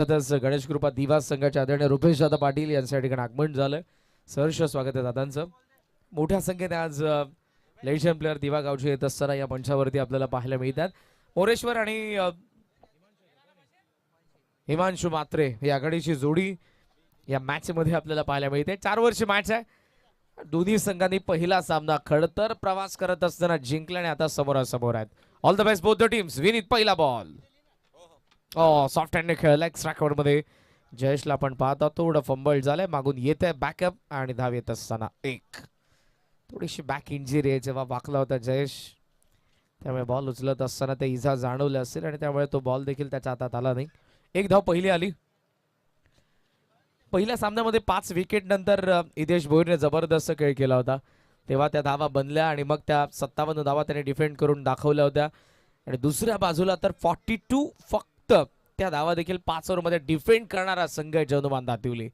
गणेश कृपा दिवा संघाच्या आदरणीय रुपेश दादा पाटील यांच्या ठिकाणी आगमन झालं. सहर्ष स्वागत आहे दादांचं. मोठ्या संख्येने आज लेजंड प्लेअर दिवा गावचे येत असताना या मंचावरती आपल्याला पाहायला मिळतात. मोरेश्वर आणि हिमांशु मात्रे ही आघाडीची जोडी या मॅच मध्ये आपल्याला पाहायला मिळते. 4 वर्ष मॅच आहे. दोन्ही संघांनी पहिला सामना खडतर प्रवास करत असताना जिंकला आणि आता समोरासमोर आहेत. All the best both the teams. Vineet पहिला बॉल सॉफ्ट हँडने खेळला. एक्स्ट्रा कव्हर मध्ये जयेशला आपण पाहतो. थोडं फंबल झालंय. मागून येत आहे बॅकअप आणि धाव येत असताना एक थोडीशी बॅक इंजुरी आहे. जेव्हा वाकला होता जयेश त्यामुळे बॉल उचलत असताना ते इजा जाणवले असेल आणि त्यामुळे तो बॉल देखील त्याच्या हातात आला नाही. एक धाव पहिली आली. पहिल्या सामन्यामध्ये 5 विकेट नंतर हितेश भोईरने जबरदस्त खेळ केला होता. तेव्हा त्या धावा बनल्या आणि मग त्या 57 धावा त्याने डिफेंड करून दाखवल्या होत्या. आणि दुसऱ्या बाजूला तर 42 फक्त त्या धावा देखील 5 ओव्हरमध्ये डिफेंड करणारा संघ आहे जनुमान दातिवली.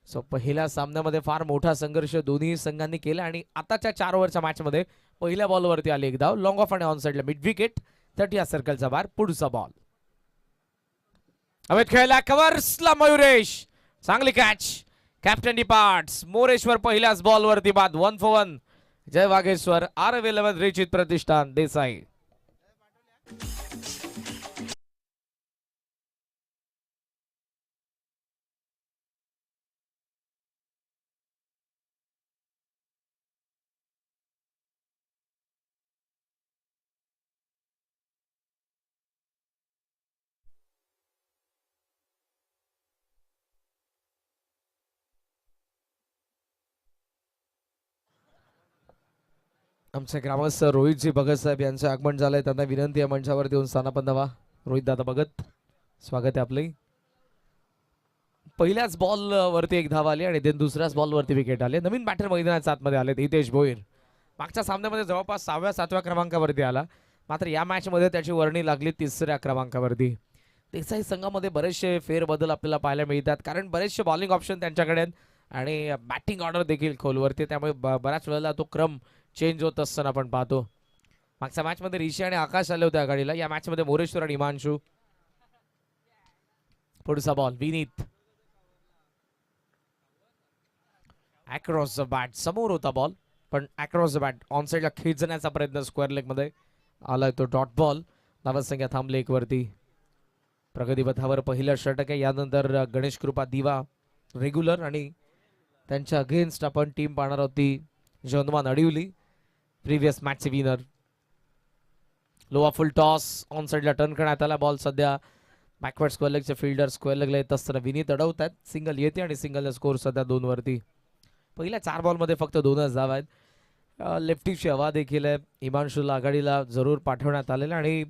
सो पहिल्या सामन्यामध्ये फार मोठा संघर्ष दोन्ही संघांनी केला आणि आताच्या 4 ओव्हरच्या मॅचमध्ये पहिल्या बॉलवरती आली एक धाव. लॉंग ऑफ आणि ऑन साइडला मिड विकेट 30 या सर्कलचा बार. पुढचा बॉल अमित खेळला कव्हर्सला मयुरेश. चांगली कॅच. Captain departs. मोरेश्वर पहिल्याच बॉलवरती बाद. 1 for 1. जय वाघेश्वर. RF11 रिचित प्रतिष्ठान देसाई. आमचे ग्रामस्थ रोहितजी भगत साहेब यांचे आगमन झालंय. त्यांना विनंती आहे मंचावरती येऊन स्थानापन्न व्हा. रोहित दादा भगत स्वागत आहे आपले. पहिल्याच बॉल वरती एक धाव आली आणि देन दुसऱ्याच बॉल वरती विकेट आले. नवीन बॅटर मैदानाच्या आतमध्ये आले हितेश भोईर. मागच्या सामन्यामध्ये जवळपास 6व्या-7व्या क्रमांकावरती आला. मात्र या मॅच मध्ये त्याची वर्णी लागली 3ऱ्या क्रमांकावरती. देसाई संघामध्ये बरेचसे फेरबदल आपल्याला पाहायला मिळतात कारण बरेचसे बॉलिंग ऑप्शन त्यांच्याकडे आहेत आणि बॅटिंग ऑर्डर देखील खोलवरती. त्यामुळे बऱ्याच वेळेला तो क्रम चेंज होत असताना आपण पाहतो. मागच्या मॅच मध्ये ऋषी आणि आकाश आले होते आघाडीला. या मॅच मध्ये मोरेश्वर आणि हिमांशू. पुढचा ball Vineet. Across the bat. समोर होता बॉल पण अक्रॉस द बॅट ऑन साइडला खेचण्याचा प्रयत्न स्क्वेअर लेग मध्ये आलाय तो डॉट बॉल. धावसंख्या थांबली 1 वरती. प्रगतीपथावर पहिलं षटक आहे. यानंतर गणेश कृपा दिवा रेग्युलर आणि त्यांच्या अगेन्स्ट आपण टीम पाहणार होती जनुमान अडिवली प्रीवियस मॅचचे विनर. लोवा फुल टॉस ऑन साइडला टर्न करण्यात आला. बॉल सध्या बॅकवर्ड स्क्वेअर लेगचे फिल्डर स्क्वेअर लेगला येत असताना विनीत अडवतात. सिंगल येते आणि सिंगल स्कोर सध्या 2 वरती. पहिल्या 4 बॉलमध्ये फक्त 2च धावा आहेत. लेफ्टीची हवा देखील आहे. हिमांशूला आघाडीला जरूर पाठवण्यात आलेला आणि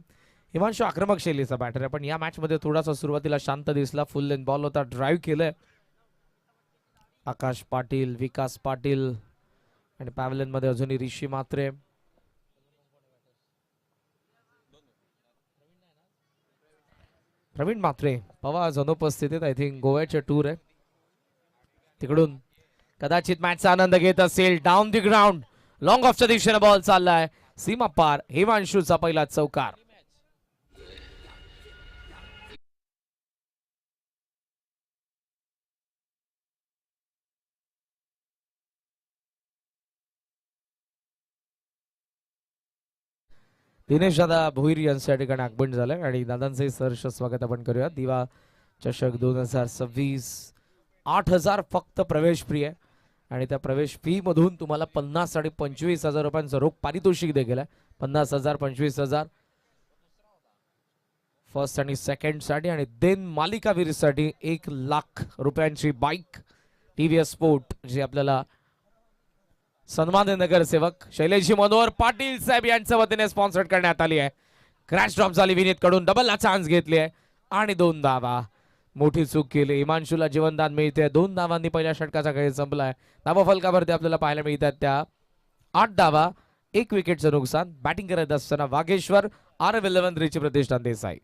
हिमांशू आक्रमक शैलीचा बॅटर आहे पण या मॅच मध्ये थोडासा सुरुवातीला शांत दिसला. फुल लेंथ बॉल होता. ड्राईव्ह केलंय आकाश पाटील, विकास पाटील आणि पॅव्हलियन मध्ये अजूनही ऋषी मात्रे. प्रवीण मात्रे पवा आज अनुपस्थितीत. आय थिंक गोव्याचे टूर आहे. तिकडून कदाचित मॅचचा आनंद घेत असेल. डाऊन द ग्राउंड लॉंग ऑफच्या दिशेने बॉल चाललाय. सीमा पार. हिमांशूचा पहिला चौकार. दिनेश दादा भोईर यांच्या ठिकाणी आगमन झालंय आणि दादांचे सहर्ष स्वागत आपण करूया. दिवा चषक 2026. 8,000 फक्त प्रवेश फ्री आहे आणि त्या प्रवेश फी मधून तुम्हाला 50 आणि 25,000 रुपयांचं रोख पारितोषिक देखील आहे. 50,000 25,000 फर्स्ट आणि सेकंड साठी आणि देन मालिकावीर साठी 1,00,000 रुपयांची बाईक TVS स्पोर्ट जी आपल्याला सन्मान्य नगरसेवक शैलेशजी मनोहर पाटील साहेब यांच्या वतीने स्पॉन्सर करण्यात आली आहे. क्रॅश ड्रॉप झाली. विनीत कडून डबलला चान्स घेतली आहे आणि 2 धावा. मोठी चूक केली. हिमांशूला जीवनदान मिळते. 2 धावांनी पहिल्या षटकाचा खेळ संपलाय. धावफलकावरती आपल्याला पाहायला मिळतात त्या 8 धावा 1 विकेटचं नुकसान. बॅटिंग करत असताना वाघेश्वर. RF11 रिची प्रतिष्ठान देसाई.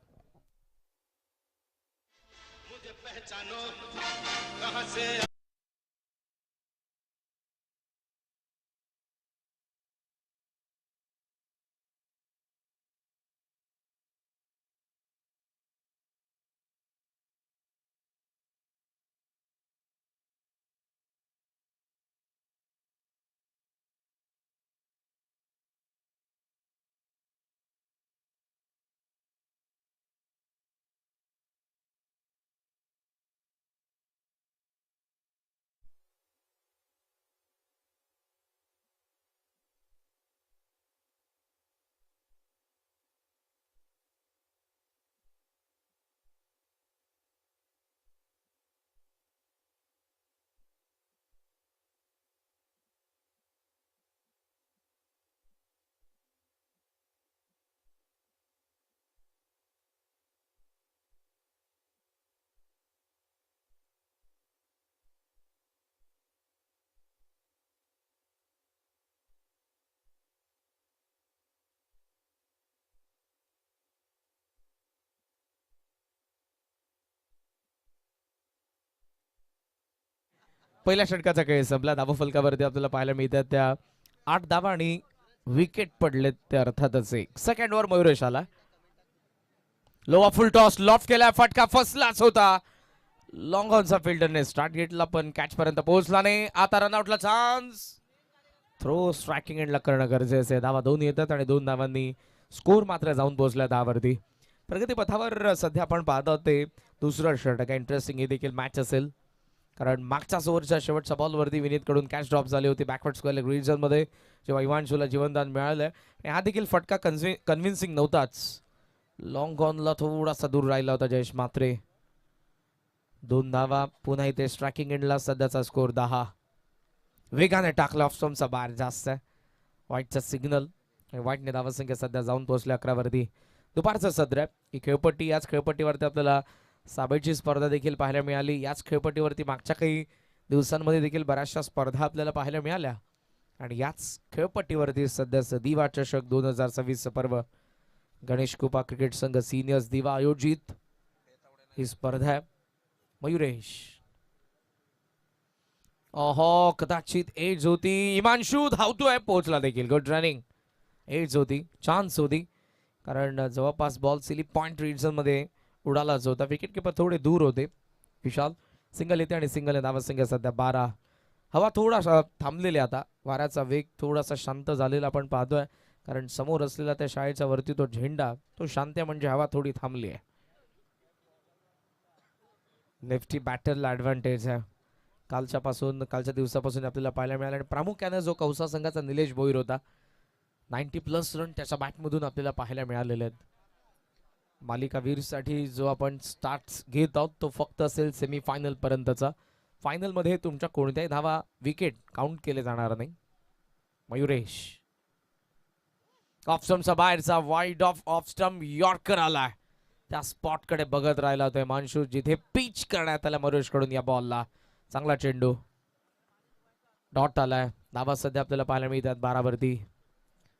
पहिल्या षटकाचा खेळ संपला. धावा फलकावरती आपल्याला पाहायला मिळतात त्या 8 धावा आणि विकेट पडलेत ते अर्थातच एक. सेकंड वर मयुरेश आला. लोवा फुल टॉस लॉफ्ट केला, फटका फसलाच होता. लॉंग ऑनचा फिल्डरने स्टार्ट घेतला पण कॅच पर्यंत पोहोचला नाही. आता रनआउटला चान्स. थ्रो स्ट्रायकिंग एंडला करणं गरजेचं आहे. धावा 2 येतात आणि 2 धावांनी स्कोर मात्र जाऊन पोहोचला 10 वरती. प्रगती पथावर सध्या आपण पाहत आहोत ते दुसरं षटक. इंटरेस्टिंग ही देखील मॅच असेल कारण मागच्याच ओव्हरच्या शेवटच्या बॉलवरती विनीतकडून कॅच ड्रॉप झाली होती बॅकवर्ड स्क्वेअर रिजन मध्ये, जेव्हा इवांशूला जीवनदान मिळालं. हा देखील फटका कन्व्हिन्सिंग नव्हताच. लॉंग ऑनला थोडासा दूर राहिला होता जयेश मात्रे. 2 धावा पुन्हा इथे स्ट्रायकिंग एंडला. सध्याचा स्कोर 10. वेगाने टाकला ऑफ स्टंपचा बार जास्त आहे. व्हाईटचा सिग्नल. व्हाईटने धावसंख्या सध्या जाऊन पोहोचल्या 11 वरती. दुपारचं सत्र आहे ही खेळपट्टी. याच खेळपट्टीवरती आपल्याला साबेची स्पर्धा देखील पाहायला मिळाली. याच खेळपट्टीवरती मागच्या काही दिवसांमध्ये देखील बऱ्याचशा स्पर्धा आपल्याला पाहायला मिळाल्या आणि याच खेळपट्टीवरती सध्याचं दिवा चषक 2026 पर्व गणेश कृपा क्रिकेट संघ सिनियर्स दिवा आयोजित ही स्पर्धा आहे. मयुरेश ओहो कदाचित एज होती. इमांशू धावतोय, पोहोचला देखील. Good running. एज होती, चान्स होती कारण जवळपास बॉल सिली पॉइंट रिजन मध्ये उडालाच होता. विकेट किपर थोडे दूर होते. विशाल सिंगल येते आणि सिंगल धावसंख्या सध्या 12. हवा थोडासा थांबलेली. आता वाऱ्याचा वेग थोडासा शांत झालेला आपण पाहतोय कारण समोर असलेला त्या शाळेच्या वरती तो झेंडा तो शांत आहे म्हणजे हवा थोडी थांबली आहे. लेफ्टी बॅटरला ऍडव्हान्टेज आहे. कालच्या दिवसापासून आपल्याला पाहायला मिळालं आणि प्रामुख्याने जो कौसा संघाचा निलेश भोईर होता 90+ रन त्याच्या बॅटमधून आपल्याला पाहायला मिळालेले आहेत. मालिकावीरसाठी जो आपण स्टार्ट घेत आहोत तो फक्त असेल सेमीफायनल पर्यंतचा. फायनल मध्ये तुमच्या कोणत्याही धावा विकेट काउंट केले जाणार नाही. मयुरेश ऑफ स्टंपचा बाहेरचा वाईड ऑफ स्टंप यॉर्कर आलाय. त्या स्पॉट कडे बघत राहिला होता मानशू जिथे पिच करण्यात आला मयुरेश कडून. या बॉलला चांगला चेंडू डॉट आलाय. धावा सध्या आपल्याला पाहायला मिळतात 12 वरती.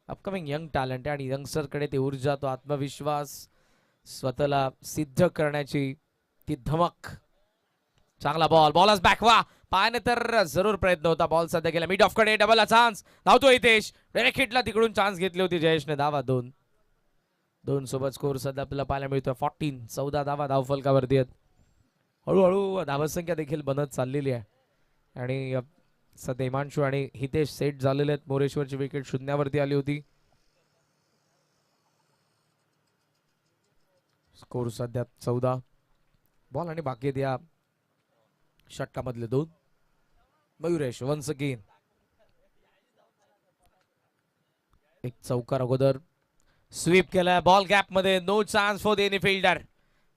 अपकमिंग यंग टॅलेंट आहे आणि यंगस्टर कडे ती ऊर्जा तो आत्मविश्वास स्वतःला सिद्ध करण्याची ती धमक. चांगला बॉल. बॉलच बॅकवा पायाने तर जरूर प्रयत्न होता. बॉल सध्या गेला मिड ऑफ कडे. डबलला चान्स. धावतो हितेश. डायरेक्ट हिटला तिकडून चान्स घेतली होती जयेशने. धावा 2 सोबत स्कोर सध्या आपल्याला पाहायला मिळतोय 14. 14 धावा धावफलकावरती आहेत. हळूहळू धावसंख्या देखील बनत चाललेली आहे आणि सध्या हिमांशू आणि हितेश सेट झालेले आहेत. मोरेश्वरची विकेट शून्यावरती आली होती. स्कोर सध्या 14 बॉल आणि बाकी आहेत या षटकामधले 2. मयुरेश वन्स अगेन एक चौकार अगोदर स्वीप केलाय. बॉल गॅप मध्ये. No chance for the any fielder.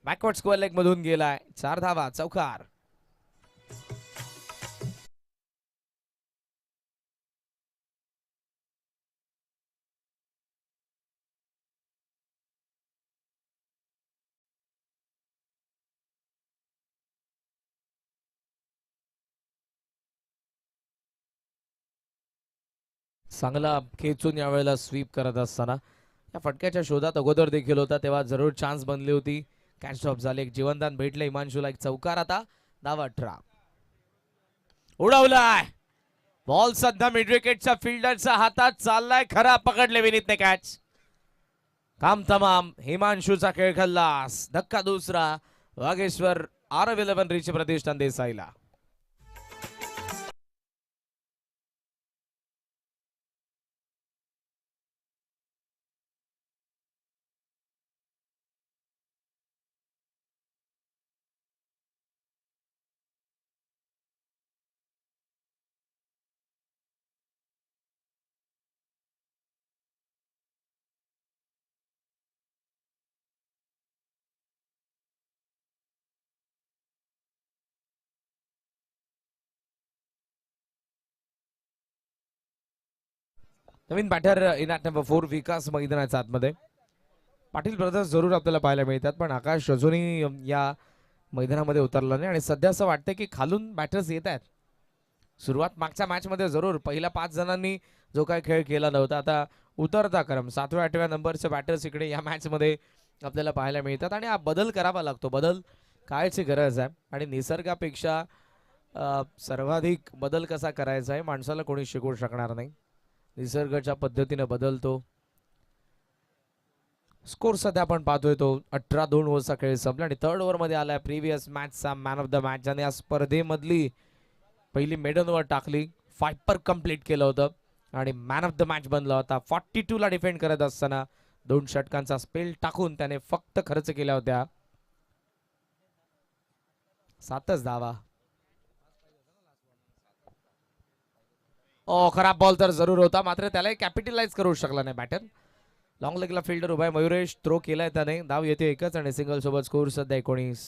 Backward square leg मधून गेलाय. 4 धावा चौकार. चांगला खेचून यावेळेला स्वीप करत असताना या फटक्याच्या शोधात अगोदर देखील होता तेव्हा जरूर चान्स बनली होती. कॅच ड्रॉप झाले. एक जीवनदान भेटले हिमांशूला. एक चौकार. आता धावा 18. उडवलाय बॉल सध्या मिड विकेटच्या फिल्डरच्या हातात चाललाय. खरा पकडले विनीतने कॅच. काम तमाम. हिमांशूचा खेळ खल्लास. धक्का दुसरा. वागेश्वर R11 रिच प्रतिष्ठान देसाईला. नवीन batter in at number 4 Vikas मैदानाच्या आतमध्ये. पाटील ब्रदर्स जरूर आपल्याला पाहायला मिळतात पण आकाश अजूनही या मैदानामध्ये उतरला नाही आणि सध्या असं वाटतं की खालून बॅटर्स येत आहेत. सुरुवात मागच्या मॅच मध्ये जरूर पहिल्या 5 जणांनी जो काही खेळ केला नव्हता आता उतरता क्रम 7व्या 8व्या नंबरचे बॅटर्स इकडे या मॅच मध्ये आपल्याला पाहायला मिळतात आणि हा बदल करावा लागतो. बदल कायची गरज आहे आणि निसर्गापेक्षा सर्वाधिक बदल कसा करायचा आहे माणसाला कोणी शिकवू शकणार नाही. निसर्गाच्या पद्धतीने बदलतो. स्कोर सध्या आपण पाहतोय तो 18-2 ओव्हरचा खेळ संपला आणि थर्ड ओव्हर मध्ये आलाय प्रिव्हियस मॅचचा मॅन ऑफ द मॅच, ज्याने या स्पर्धेमधली पहिली मेडन ओव्हर टाकली, फायपर कंप्लीट केलं होतं आणि मॅन ऑफ द मॅच बनला होता. 42 ला डिफेंड करत असताना 2 षटकांचा स्पेल टाकून त्याने फक्त खर्च केल्या होत्या 7च धावा. खराब बॉल तर जरूर होता, मात्र त्यालाही कॅपिटलाइज करू शकला नाही बॅटर. लॉंग लेगला फिल्डर उभा आहे मयुरेश, थ्रो केलाय त्याने, धाव येते एकच आणि सिंगल सोबत स्कोर सध्या 19.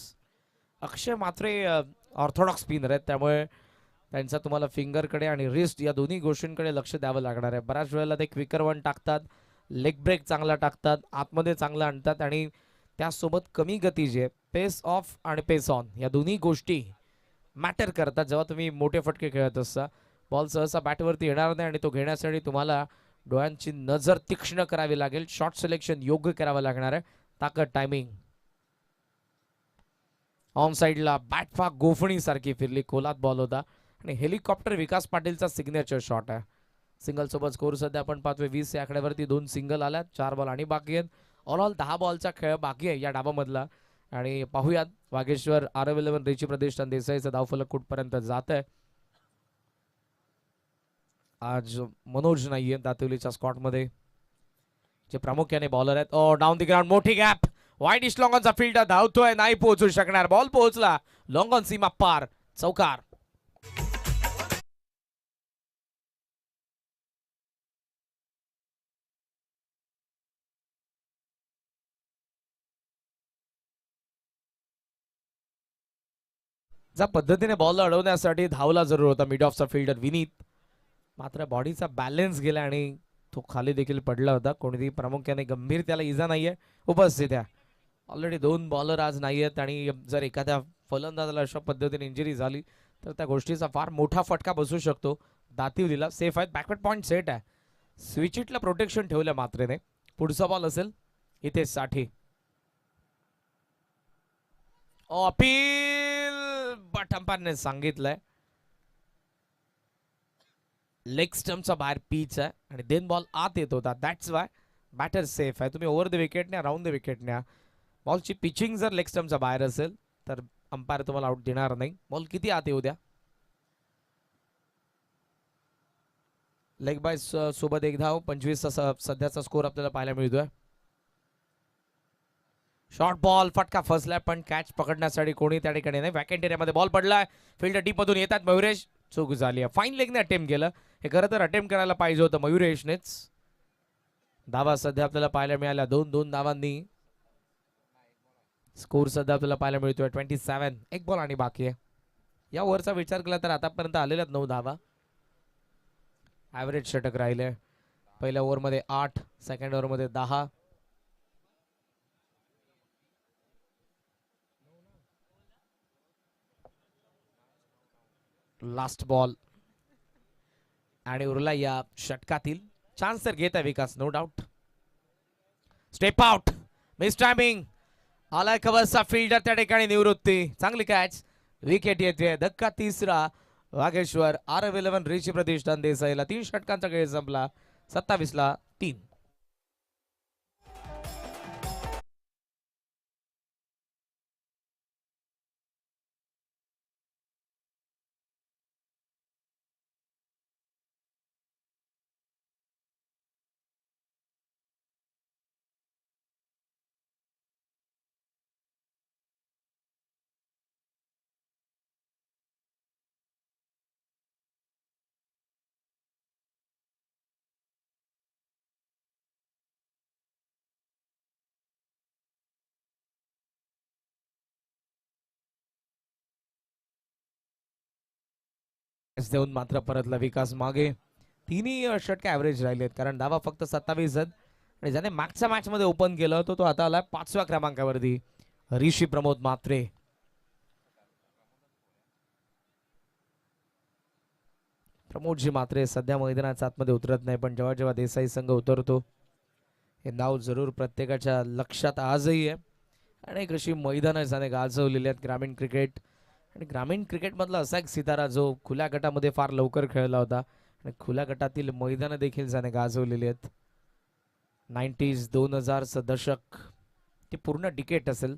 अक्षय मात्रे ऑर्थोडॉक्स स्पिनर आहेत, त्यामुळे त्यांचा तुम्हाला फिंगरकडे आणि रिस्ट या दोन्ही गोष्टींकडे लक्ष द्यावं लागणार आहे. बऱ्याच वेळेला ते क्विकर वन टाकतात, लेग ब्रेक चांगला टाकतात, आतमध्ये चांगलं आणतात आणि त्यासोबत कमी गती जे पेस ऑफ आणि पेस ऑन या दोन्ही गोष्टी मॅटर करतात जेव्हा तुम्ही मोठे फटके खेळत असता. बॉल सहसा बॅटवरती येणार नाही आणि तो घेण्यासाठी तुम्हाला डोळ्यांची नजर तीक्ष्ण करावी लागेल. शॉट सिलेक्शन योग्य करावं लागणार आहे. ताकद, टायमिंग. ऑन साईडला बॅटफा गोफणी सारखी फिरली, खोलात बॉल होता आणि हेलिकॉप्टर विकास पाटीलचा सिग्नेचर शॉट आहे. सिंगल सोबत स्कोर सध्या आपण पाहतोय 20 या आकड्यावरती 2 सिंगल आल्यात, 4 बॉल आणि बाकी आहेत. ऑल 10 बॉलचा खेळ बाकी आहे या डावामधला आणि पाहूयात वागेश्वर R11 रेची प्रतिष्ठान देसाईचं धावफलक कुठपर्यंत जात आहे. आज मनोज नाहीये दातिवलीच्या स्कॉट मध्ये, जे प्रामुख्याने बॉलर आहेत. डाऊन द ग्राउंड मोठी गॅप, वाईड इस्ट लॉंगॉनचा फिल्डर धावतोय, नाही पोहोचू शकणार. बॉल पोहोचला लॉंगॉन सीमा पार, चौकार. ज्या पद्धतीने बॉल अडवण्यासाठी धावला जरूर होता मिड ऑफचा फिल्डर विनीत, मात्र बॉडीचा बॅलन्स गेला आणि तो खाली देखील पडला होता. कोणीही प्रामुख्याने गंभीर त्याला इजा नाहीये उपस्थित आहे. ऑलरेडी 2 बॉलर आज नाही आहेत आणि जर एखाद्या फलंदाजाला अशा पद्धतीने इंजुरी झाली तर त्या गोष्टीचा फार मोठा फटका बसू शकतो. दातिवलीला सेफ आहेत, बॅकवर्ड पॉईंट सेट आहे. स्विचिटला प्रोटेक्शन ठेवलं मात्रेने. पुढचा बॉल असेल इथे 60. अपील बट अंपायरने सांगितलंय लेग स्टम्पचा बाहेर पीच आहे आणि देन बॉल आत येत होता. दॅट्स वाय बॅटर सेफ आहे. तुम्ही ओव्हर द विकेट न्या, राऊंड द विकेट न्या. बॉलची पिचिंग जर लेग स्टम्पचा बाहेर असेल तर अंपायर तुम्हाला आउट देणार नाही. बॉल किती आत येऊ द्या. लेग बाय सोबत एक धाव, 25 सध्याचा स्कोर आपल्याला पाहायला मिळतोय. शॉर्ट बॉल, फटका फसलाय पण कॅच पकडण्यासाठी कोणी त्या ठिकाणी नाही. वॅकेंट एरियामध्ये बॉल पडलाय, फिल्डर डीप मधून येतात. मयुरेश चूक झाली आहे. फाईन लेगने अटेम्प्ट केलं, हे खरं तर अटेम्प्ट करायला पाहिजे होतं मयुरेशनेच. धावा सध्या आपल्याला पाहायला मिळाल्या 2 धावांनी. स्कोर सध्या आपल्याला पाहायला मिळतोय 27. एक बॉल आणि बाकी आहे. या ओव्हरचा विचार केला तर आतापर्यंत आलेल्यात 9 धावा. ॲव्हरेज षटक राहिले. पहिल्या ओव्हरमध्ये 8, सेकंड ओव्हरमध्ये 10. लास्ट बॉल आणि उरला या षटकातील चान्स तर घेत आहे Vikas, no doubt. Step out, miss timing, आलाय कव्हरचा फिल्डर त्या ठिकाणी निवृत्ती. चांगली कॅच, विकेट येते. धक्का तिसरा. वागेश्वर R11 रेची प्रतिष्ठान देसाईला 3 षटकांचा खेळ संपला 27 ला 3. देऊन मात्र परतला विकास मागे. तिन्ही षटके ॲव्हरेज राहिलेत कारण धावा फक्त 27 आहेत आणि ज्याने मागच्या मॅच मध्ये ओपन केलं होतं तो आता आला 5व्या क्रमांकावरती, ऋषी प्रमोद मात्रे. प्रमोदजी मात्रे सध्या मैदानाच्या आतमध्ये उतरत नाही, पण जेव्हा जेव्हा देसाई संघ उतरतो हे नाव जरूर प्रत्येकाच्या लक्षात आजही आहे. अनेक अशी मैदानं ज्याने गाजवलेली आहेत ग्रामीण क्रिकेट आणि ग्रामीण क्रिकेटमधला असा एक सितारा जो खुल्या गटामध्ये फार लवकर खेळला होता आणि खुल्या गटातील मैदानं देखील त्याने गाजवलेली आहेत. 90s 2000 दशक ते पूर्ण डिकेट असेल.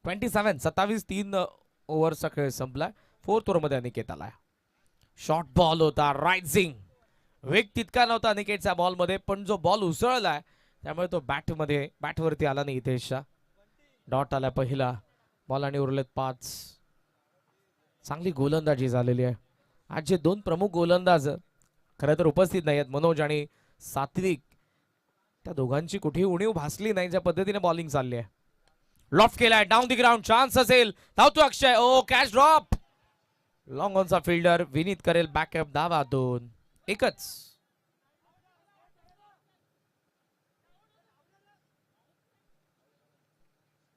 27 3 ओव्हरचा खेळ संपला. 4th ओव्हरमध्ये अनिकेत आलाय. शॉर्ट बॉल होता, रायझिंग वेग तितका नव्हता अनिकेतच्या बॉलमध्ये, पण जो बॉल उसळलाय त्यामुळे तो बॅटवरती आला नाही. हितेशचा डॉट आला पहिला बॉल आणि उरलेत 5. चांगली गोलंदाजी झालेली आहे. आज जे 2 प्रमुख गोलंदाज खरं तर उपस्थित नाही आहेत, मनोज आणि सात्विक, त्या दोघांची कुठेही उणीव भासली नाही ज्या पद्धतीने बॉलिंग चालली आहे. लॉफ्ट केलाय डाऊन दी ग्राउंड, चान्स असेल, धावतो Akshay. Oh catch drop. Long ऑनचा फिल्डर विनीत करेल बॅकअप. धावा 2 एकच.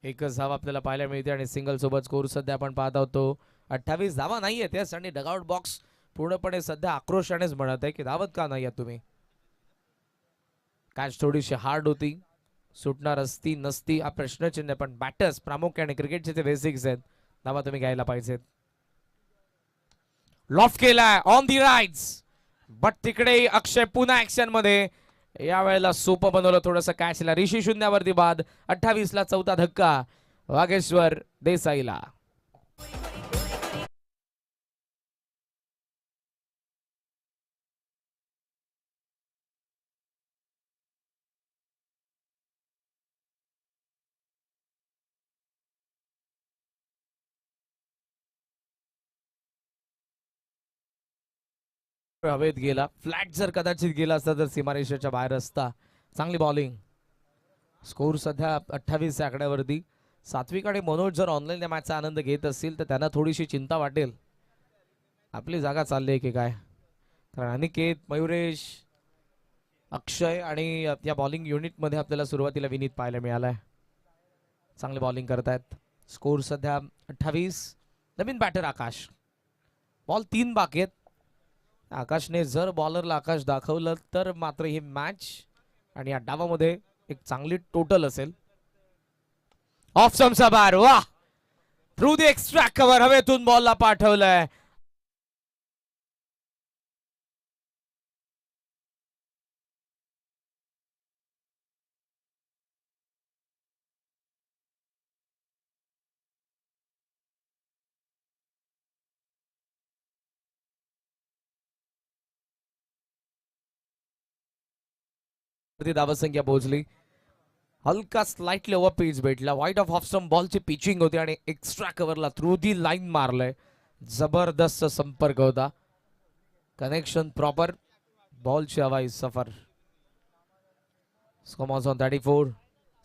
एकच धाव आपल्याला पाहायला मिळते आणि सिंगल सोबत स्कोर सध्या आपण पाहत आहोत 28 धावा नाहीये त्यास आणि डगआउट बॉक्स पूर्णपणे सध्या आक्रोशानेच म्हणत आहे की धावत का नाही तुम्ही. कॅच थोडीशी हार्ड होती, सुटणार असती नसती हा प्रश्नचिन्ह, पण बॅटर्स प्रामुख्याने क्रिकेटचे ते बेसिक्स आहेत, धावा तुम्ही घ्यायला पाहिजेत. लॉफ्ट केलाय ऑन दी राईट्स, बट तिकडे अक्षय पुन्हा ऍक्शन मध्ये. यावेळेला सोपं बनवलं थोडंसं कॅचला. ऋषी शून्यावरती बाद. 28 ला 4था धक्का वागेश्वर देसाईला. हवेत गेला, फ्लॅट जर कदाचित गेला असता तर सीमारेषेच्या बाहेर असता. चांगली बॉलिंग. स्कोर सध्या 28 या आकड्यावरती. सात्विक आणि मनोज जर ऑनलाईन या मॅचचा आनंद घेत असतील तर त्यांना थोडीशी चिंता वाटेल, आपली जागा चालली आहे की काय. कारण अनिकेत, मयुरेश, अक्षय आणि या बॉलिंग युनिटमध्ये आपल्याला सुरुवातीला विनीत पाहायला मिळालाय. चांगले बॉलिंग करतायत. स्कोर सध्या 28. नवीन बॅटर आकाश. बॉल 3 बाकी आहेत. आकाशने जर बॉलरला आकाश दाखवलं तर मात्र ही मॅच आणि या डावामध्ये एक चांगली टोटल असेल. ऑफ स्टंपचा बार, वा, थ्रू दी एक्स्ट्रा कव्हर, हवेतून बॉलला पाठवलंय. धावसंख्या पोहोचली. हलका स्लाइटली ओव्हर पिच भेटला. वाईट ऑफ स्टंप बॉलची पिचिंग होती आणि एक्स्ट्रा कव्हरला थ्रू दी लाईन मारलंय. जबरदस्त संपर्क होता, कनेक्शन प्रॉपर, बॉलची हवाई सफर. Score on 34.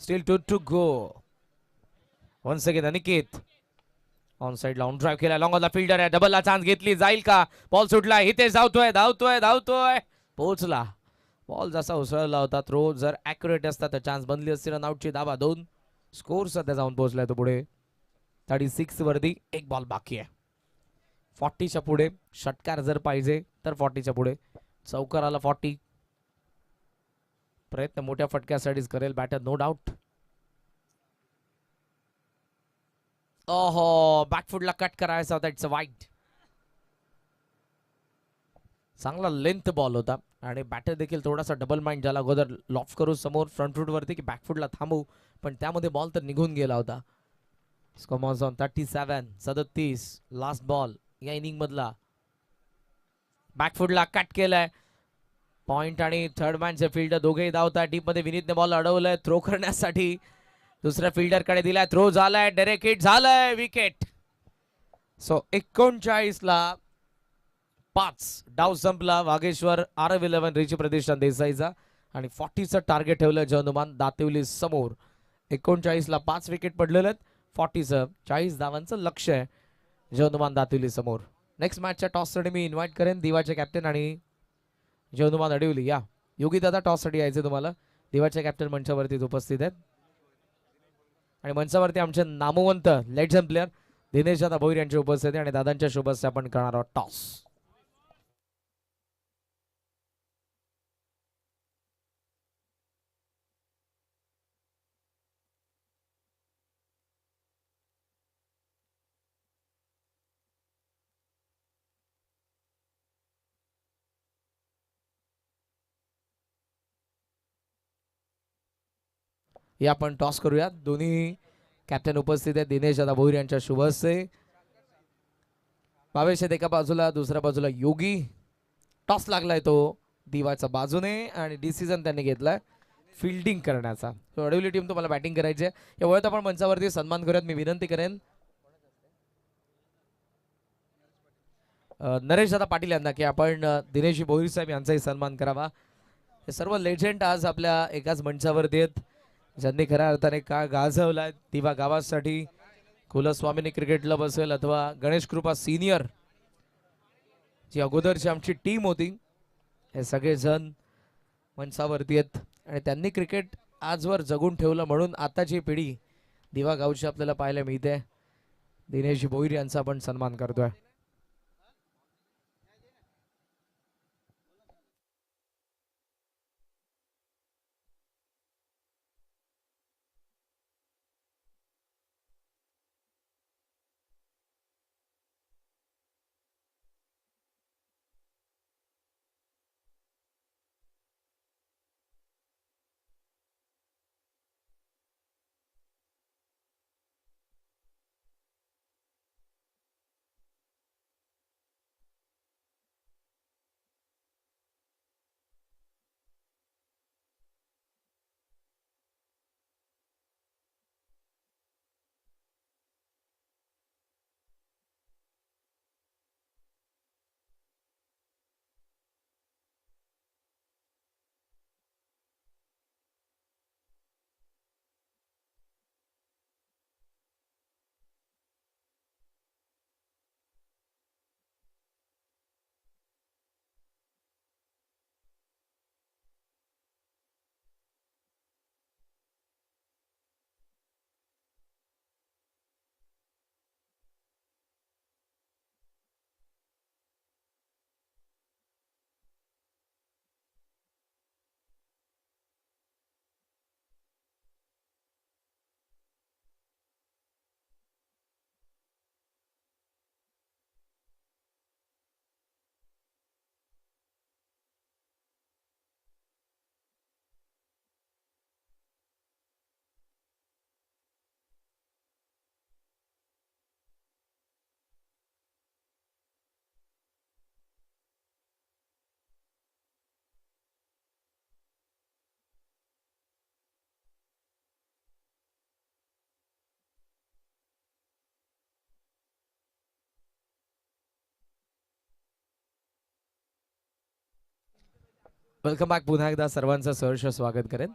Still 2 to go. Once again Aniket on side लावून ड्राइव्ह केला. लॉंग ऑनला फिल्डर आहे, डबलला चान्स घेतली जाईल का. बॉल सुटला, इथे धावतोय धावतोय धावतोय, पोहोचला. बॉल जसा उसळला होता, थ्रो जर ॲक्युरेट असता तर चान्स बनली असती. रन आउटची धावा 2. स्कोर सध्या जाऊन पोहोचलाय तो पुढे 36 वरती. एक बॉल बाकी आहे. 40च्या पुढे षटकार जर पाहिजे तर 40च्या पुढे. चौकाराला 40. प्रयत्न मोठ्या फटक्यासाठीच करेल बॅटर, नो डाऊट. ओहो, बॅकफुटला कट करायचा होता. It's a wide. चांगला लेंथ बॉल होता आणि बॅटर देखील थोडासा डबल माइंड झाला. अगोदर लॉफ्ट करू समोर फ्रंट फूट वरती की बॅकफुटला थांबू, पण त्यामध्ये बॉल तर निघून गेला होता. Score on 37. लास्ट बॉल या इनिंग मधला. बॅकफुटला कट केलाय. पॉइंट आणि थर्ड मॅनचे फिल्डर दोघेही धावतात. डीप मध्ये विनीतने बॉल अडवलाय थ्रो करण्यासाठी. दुसऱ्या फिल्डर कडे दिलाय, थ्रो झालाय, डायरेक्ट हिट झालाय, विकेट. सो 39 ला 5 डाव संपला. वागेश्वर RF11 रिची प्रतिष्ठान देसाईचा आणि 40चं टार्गेट ठेवलं जनुमान दातिवली समोर. 39 ला 5 विकेट पडलेले आहेत. 40चं 40 धावांचं लक्ष आहे जनुमान दातिवली समोर. नेक्स्ट मॅचच्या टॉससाठी मी इन्व्हाइट करेन दिवाचे कॅप्टन आणि जनुमान अडिवली. या योगी दादा, टॉससाठी यायचे तुम्हाला. दिवाचे कॅप्टन मंचावरती उपस्थित आहेत आणि मंचावरती आमचे नामवंत लेजेंड प्लेअर दिनेश दादा भोईर यांची उपस्थिती आणि दादांच्या शुभेच्छा आपण करणार आहोत. टॉस हे आपण टॉस करूया. दोन्ही कॅप्टन उपस्थित आहेत. दिनेश दादा भोईर यांच्या शुभ हस्ते. भावेश आहेत एका बाजूला, दुसऱ्या बाजूला योगी. टॉस लागलाय तो दिवाच्या बाजूने आणि डिसिजन त्यांनी घेतलाय फिल्डिंग करण्याचा. अडवली टीम तुम्हाला बॅटिंग करायची आहे. या वेळेत आपण मंचावरती सन्मान करूयात. मी विनंती करेन नरेश दादा पाटील यांना की आपण दिनेश भोईर साहेब यांचाही सन्मान करावा. हे सर्व लेजेंड आज आपल्या एकाच मंचावरती आहेत, ज्यांनी खऱ्या अर्थाने का गाजवलाय दिवा गावासाठी. कुलस्वामिनी क्रिकेट क्लब असेल अथवा गणेश कृपा सिनियर जी अगोदरची आमची टीम होती, हे सगळेजण मंचावरती आहेत आणि त्यांनी क्रिकेट आजवर जगून ठेवलं. म्हणून आताची पिढी दिवा गावची आपल्याला पाहायला मिळते. दिनेश भोईर यांचा आपण सन्मान करतोय. Welcome back. पुन्हा एकदा सर्वांचं सहर्ष स्वागत करेन.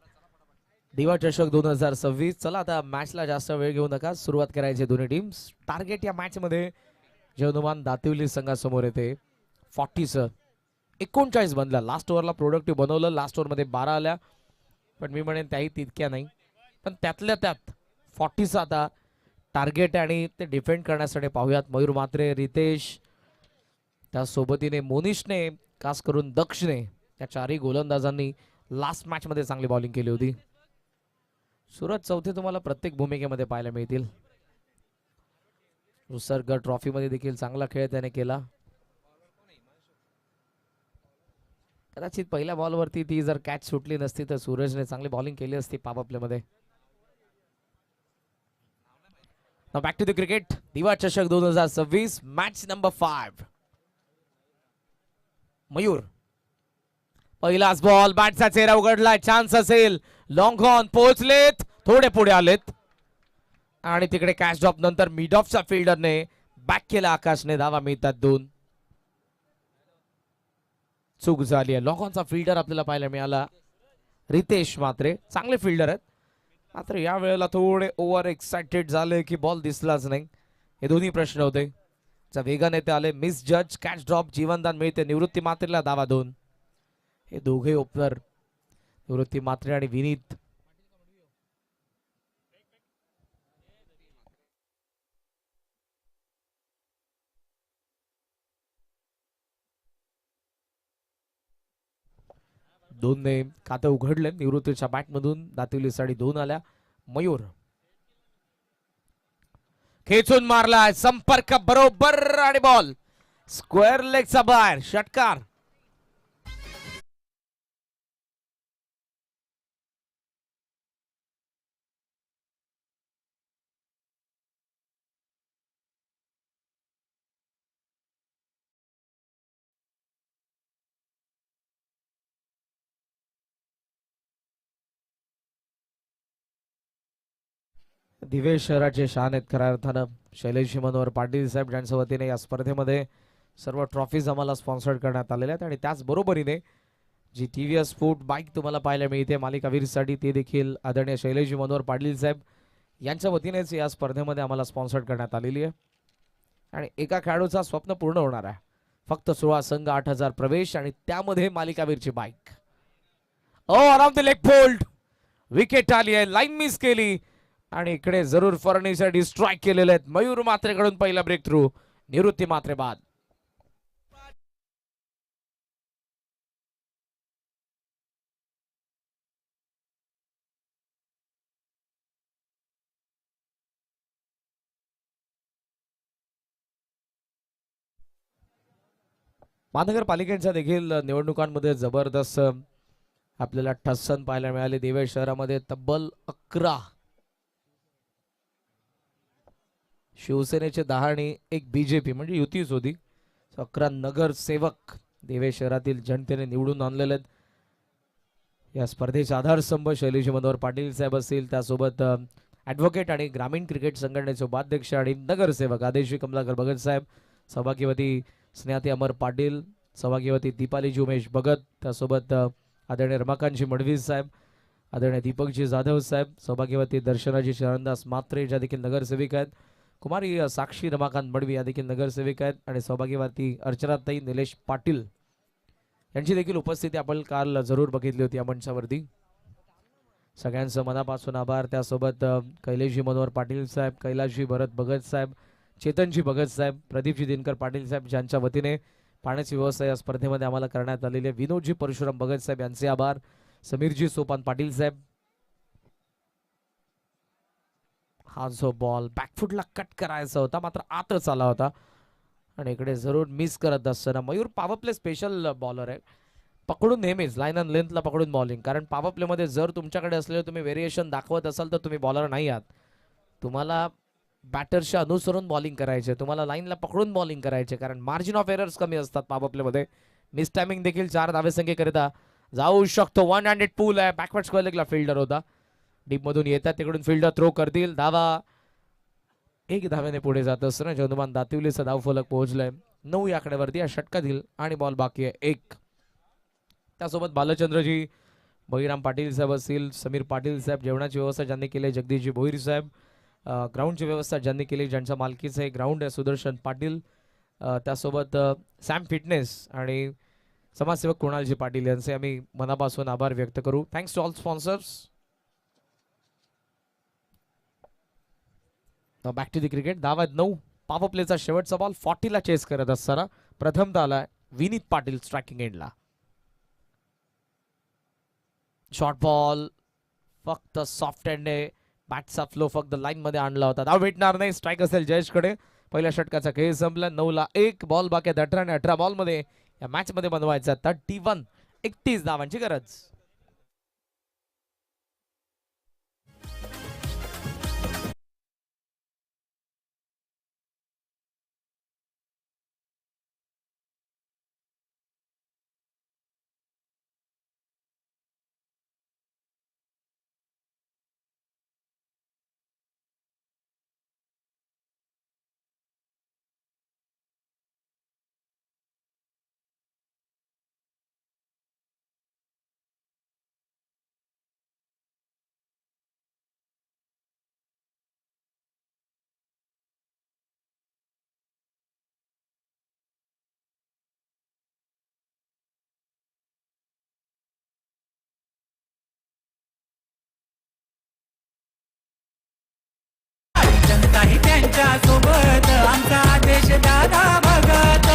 दिवा चषक 2026. चला आता मॅचला जास्त वेळ घेऊ नका, सुरुवात करायची. दोन्ही टीम्स टार्गेट या मॅच मध्ये जे अनुमान दातिवली संघासमोर येते 40चं 39 बनला. लास्ट ओव्हरला प्रोडक्टिव्ह बनवलं. लास्ट ओव्हरमध्ये 12 आल्या, पण मी म्हणेन त्याही तितक्या नाही. पण त्यातल्या त्यात 40चं आता टार्गेट आणि ते डिफेंड करण्यासाठी पाहूयात. मयूर म्हात्रे, रितेश, त्या सोबतीने मोनिशने, खास करून दक्षने, या चारही गोलंदाजांनी लास्ट मॅच मध्ये चांगली बॉलिंग केली होती. सूरज चौथे तुम्हाला प्रत्येक भूमिकेमध्ये पाहायला मिळतील. उत्सर्ग ट्रॉफी मध्ये देखील चांगला खेळ त्याने केला. कदाचित पहिल्या बॉलवरती ती जर कॅच सुटली नसती तर सूरजने चांगली बॉलिंग केली असती पापआपल्यामध्ये. Back to the cricket. Diva चषक 2026 मॅच नंबर 5. मयूर, पहिलाच बॉल, बॅटचा चेहरा उघडलाय. चान्स असेल. लॉंग ऑन पोहोचलेत, थोडे पुढे आलेत आणि तिकडे कॅच ड्रॉप नंतर मिड ऑफच्या फिल्डरने बॅक केला. आकाशने धावा मिळतात 2. चूक झाली आहे. लॉंग ऑनचा फिल्डर आपल्याला पाहायला मिळाला रितेश म्हात्रे. चांगले फिल्डर आहेत, मात्र या वेळेला थोडे ओव्हर एक्साइटेड झाले की बॉल दिसलाच नाही. हे दोन्ही प्रश्न होते. वेगाने ते आले. मिस जज, कॅच ड्रॉप, जीवनदान मिळते. निवृत्ती म्हात्रेला धावा 2. हे दोघे ओपनर निवृत्ती म्हात्रे आणि विनीत. दोनने खातं उघडले. निवृत्तीच्या बॅटमधून दातिवली साडी 2 आल्या. मयूर खेचून मारलाय, संपर्क बरोबर आणि बॉल स्क्वेअर लेगचा बाहेर. षटकार. दिवे शहराचे शान आहेत खऱ्या अर्थानं शैलेश मनोहर पाटील साहेब ज्यांच्या वतीने या स्पर्धेमध्ये सर्व ट्रॉफीज आम्हाला स्पॉन्सर्ड करण्यात आलेल्या आहेत आणि त्याच बरोबरीने जी TVS स्पोर्ट बाईक तुम्हाला पाहायला मिळते मालिकावीरसाठी ते देखील आदरणीय शैलेश मनोहर पाटील साहेब यांच्या वतीनेच या स्पर्धेमध्ये आम्हाला स्पॉन्सर्ड करण्यात आलेली आहे आणि एका खेळाडूचा स्वप्न पूर्ण होणार आहे. फक्त 16 संघ 8,000 प्रवेश आणि त्यामध्ये मालिकावीरची बाईक. अराउंड द लेग फोल्ड विकेट आली आहे, लाईन मिस केली आणि इकडे जरूर फर्निचर स्ट्राईक केलेले आहेत. मयूर मात्रेकडून पहिला ब्रेक थ्रू, निवृत्ती मात्रे बाद. महानगरपालिकेच्या देखील निवडणुकांमध्ये जबरदस्त आपल्याला ठस्सन पाहायला मिळाले. देवे शहरामध्ये तब्बल 11 शिवसेनेचे 10 आणि एक BJP म्हणजे युतीच होती. 11 नगरसेवक देवे शहरातील जनतेने निवडून आणलेले आहेत. या स्पर्धेचे आधारस्तंभ शैलेश मनोहर पाटील साहेब असतील, त्यासोबत ॲडव्होकेट आणि ग्रामीण क्रिकेट संघटनेचे उपाध्यक्ष आणि नगरसेवक आदेशी कमलाकर भगत साहेब, सौभाग्यवती स्नेहाती अमर पाटील, सौभाग्यवती दीपालीजी उमेश भगत, त्यासोबत आदरणीय रमाकांतजी मडवी साहेब, आदरणीय दीपकजी जाधव साहेब, सौभाग्यवती दर्शनाजी शरणदास मात्रे ज्या देखील नगरसेविका आहेत, कुमारी साक्षी रमाकांत मडवी या देखील नगरसेविका आहेत आणि सौभाग्यवती अर्चनाताई निलेश पाटील यांची देखील उपस्थिती आपण काल जरूर बघितली होती या मंचावरती. सगळ्यांचं मनापासून आभार. त्यासोबत कैलेशजी मनोहर पाटील साहेब, कैलाशजी भरत भगत साहेब, चेतनजी भगत साहेब, प्रदीपजी दिनकर पाटील साहेब ज्यांच्या वतीने पाण्याची व्यवस्था या स्पर्धेमध्ये आम्हाला करण्यात आलेली आहे. विनोदजी परशुराम भगत साहेब यांचे आभार. समीरजी सोपान पाटील साहेब. हा जो बॉल बॅकफुटला कट करायचा होता मात्र आतच आला होता आणि इकडे जरूर मिस करत असताना Mayur power play special bowler आहे. पकडून नेहमीच लाईन अँड लेंथला पकडून बॉलिंग, कारण पॉवर प्लेमध्ये जर तुमच्याकडे असलेले तुम्ही व्हेरिएशन दाखवत असाल तर तुम्ही बॉलर नाही आहात. तुम्हाला बॅटर्सच्या अनुसरून बॉलिंग करायचे, तुम्हाला लाईनला पकडून बॉलिंग करायचे, कारण मार्जिन ऑफ एरर्स कमी असतात पॉवर प्लेमध्ये. मिस टायमिंग देखील 4 धावेसंख्येकरिता जाऊ शकतो. 1 हँडेड पूल आहे. बॅकवर्ड स्क्वेअर लेगला फिल्डर होता. डीपमधून येतात तिकडून फिल्डर थ्रो करतील. धावा 1 धावेने पुढे जात असताना जनुमान दातिवलीचा धावफलक पोहोचलाय 9 या आकड्यावरती. या षटकातील आणि बॉल बाकी आहे 1. त्यासोबत बालचंद्रजी बळीराम पाटील साहेब असतील, समीर पाटील साहेब, जेवणाची व्यवस्था ज्यांनी केली जगदीशजी भोईर साहेब, ग्राउंडची व्यवस्था ज्यांनी केली ज्यांच्या मालकीचं हे ग्राउंड आहे सुदर्शन पाटील, त्यासोबत सॅम फिटनेस आणि समाजसेवक कुणालजी पाटील यांचे आम्ही मनापासून आभार व्यक्त करू. Thanks to all sponsors. Back to the cricket. धावा 9. पॉवर प्लेचा शेवटचा बॉल 40ला चेस करत असताना प्रथमतः आला विनीत पाटील स्ट्रायकिंग एंडला. शॉर्ट बॉल फक्त सॉफ्ट एंडने बॅटचा फ्लो फक्त लाईन मध्ये आणला होता. धाव भेटणार नाही. स्ट्राईक असेल जयेशकडे. पहिल्या षटकाचा खेळ संपला. 9ला 1. बॉल बाकी 18 आणि 18 बॉल मध्ये या मॅच मध्ये बनवायचा 31 धावांची गरज. त्यांच्या सोबत आमचा देश दादा भगत.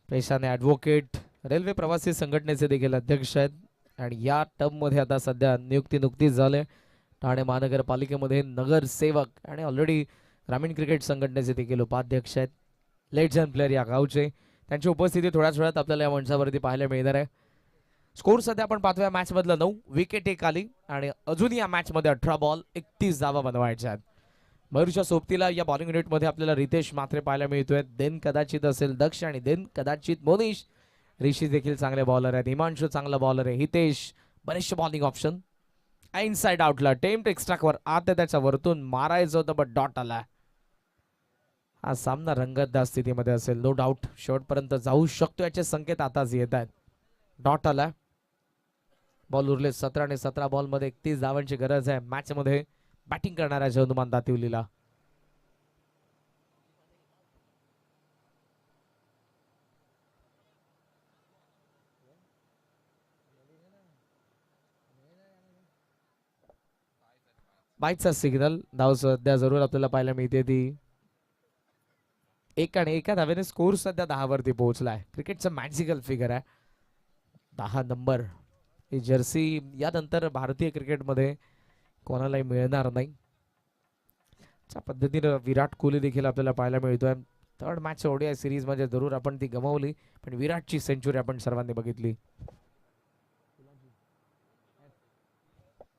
पेशाने ॲडव्होकेट रेल्वे प्रवासी संघटनेचे देखील अध्यक्ष आहेत आणि या टर्म मध्ये आता सध्या नियुक्ती नुकतीच झाली. ठाणे महानगरपालिकेमध्ये नगरसेवक आणि ऑलरेडी ग्रामीण क्रिकेट संघटनेचे देखील उपाध्यक्ष आहेत. लेजंड प्लेअर या गावचे. त्यांची उपस्थिती थोड्याच वेळात आपल्याला या मंचावरती पाहायला मिळणार आहे. स्कोर सध्या आपण पाहतोय मॅच मधलं 9 विकेट 1 आली आणि अजून या मॅच मध्ये 18 बॉल 31 धावा बनवायच्या आहेत. मयूरच्या सोबतीला या बॉलिंग युनिटमध्ये आपल्याला रितेश मात्रे पाहायला मिळतोय. देन कदाचित असेल दक्ष आणि देन कदाचित मोनिश. ऋषी देखील चांगले बॉलर आहेत. हिमांशू चांगला बॉलर आहे. हितेश बरेचसे बॉलिंग ऑप्शन. इनसाइड आउटला टेम्प्ट एक्स्ट्रावर आत आहे त्याच्या वरतून मारायचं होतं बट डॉट आला. हा सामना रंगतदार स्थितीमध्ये असेल नो डाऊट. शेवटपर्यंत जाऊ शकतो याचे संकेत आताच येत आहेत. डॉट आला. बॉल उरले 17 आणि 17 बॉलमध्ये 31 धावांची गरज आहे मॅच मध्ये बॅटिंग करणाऱ्या जयनुमान दातिवलीला. बाईकचा सिग्नल धाव सध्या जरूर आपल्याला पाहायला मिळते ती एक आणि एका धावेने स्कोर सध्या 10 वरती पोहोचलाय. क्रिकेटचं मॅजिकल फिगर आहे 10 नंबर. ही जर्सी यानंतर भारतीय क्रिकेटमध्ये कोणालाही मिळणार नाही. त्या पद्धतीनं विराट कोहली देखील आपल्याला पाहायला मिळतोय. थर्ड मॅच ओडीआय सिरीज मध्ये जरूर आपण ती गमावली पण विराटची सेंचुरी आपण सर्वांनी बघितली.